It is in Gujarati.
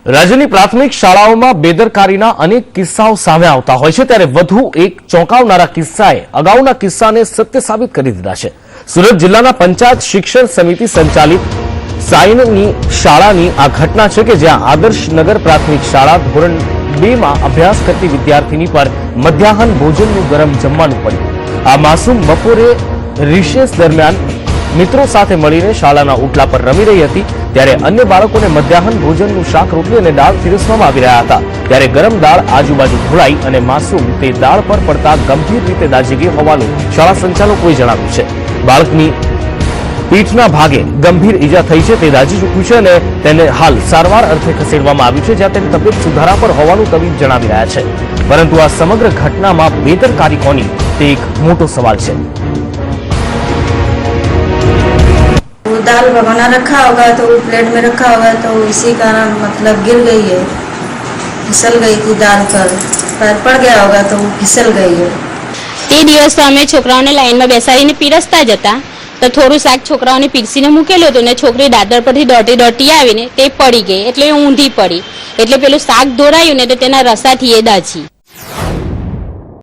રાજ્યની પ્રાથમિક શાળાઓમાં બેદરકારીના અનેક કિસ્સાઓ સામે આવતા હોય છે, ત્યારે વધુ એક ચોંકાવનારા કિસ્સાએ અગાઉના કિસ્સાને સત્ય સાબિત કરી દીધા છે। સુરત જિલ્લાના પંચાયત શિક્ષણ સમિતિ સંચાલિત સાઈનની શાળાની આ ઘટના છે કે જ્યાં આદર્શ નગર પ્રાથમિક શાળા ધોરણ 2 માં અભ્યાસ કરતી વિદ્યાર્થીની પર મધ્યાહન ભોજનનું ગરમ જમવાનું પડ્યું। આ માસૂમ બપોરે રિસેસ દરમિયાન મિત્રો સાથે મળીને શાળાના ઓટલા પર રમી રહી હતી, ત્યારે અન્ય બાળકોને મધ્યાહન ભોજનનું શાક રોટલી અને દાળ પીરસવામાં આવી રહ્યા હતા, ત્યારે ગરમ દાળ આજુબાજુ ઢોળાઈ અને માસૂમ તે દાળ પર પડતા ગંભીર રીતે દાઝી ગઈ હોવાનું શાળા સંચાલકોએ જણાવ્યું છે। બાળકની પીઠના ભાગે ગંભીર ઈજા થઈ છે, તે દાઝી ચૂક્યું છે અને તેને હાલ સારવાર અર્થે ખસેડવામાં આવ્યું છે, જ્યાં તેની તબિયત સુધારા પર હોવાનું તબીબ જણાવી રહ્યા છે। પરંતુ આ સમગ્ર ઘટનામાં બેદરકારી કોની, તે એક મોટો સવાલ છે। वो दाल भगोना रखा होगा तो वो प्लेट में रखा होगा तो इसी कारण मतलब गिर गई है, फिसल गई थी दाल पर, पैर पड़ गया होगा तो वो फिसल गई है। તે દિવસ તો અમે છોકરાઓને લાઈનમાં બેસાડીને પીરસતા જ હતા, તો થોડું શાક છોકરાઓને પીરસીને મૂકેલું હતું ને છોકરી દાદર પરથી દોટી આવીને તે પડી ગઈ, એટલે ઊંધી પડી, એટલે પેલું શાક ધોરાયું ને તો તેના રસાથી એ દાજી।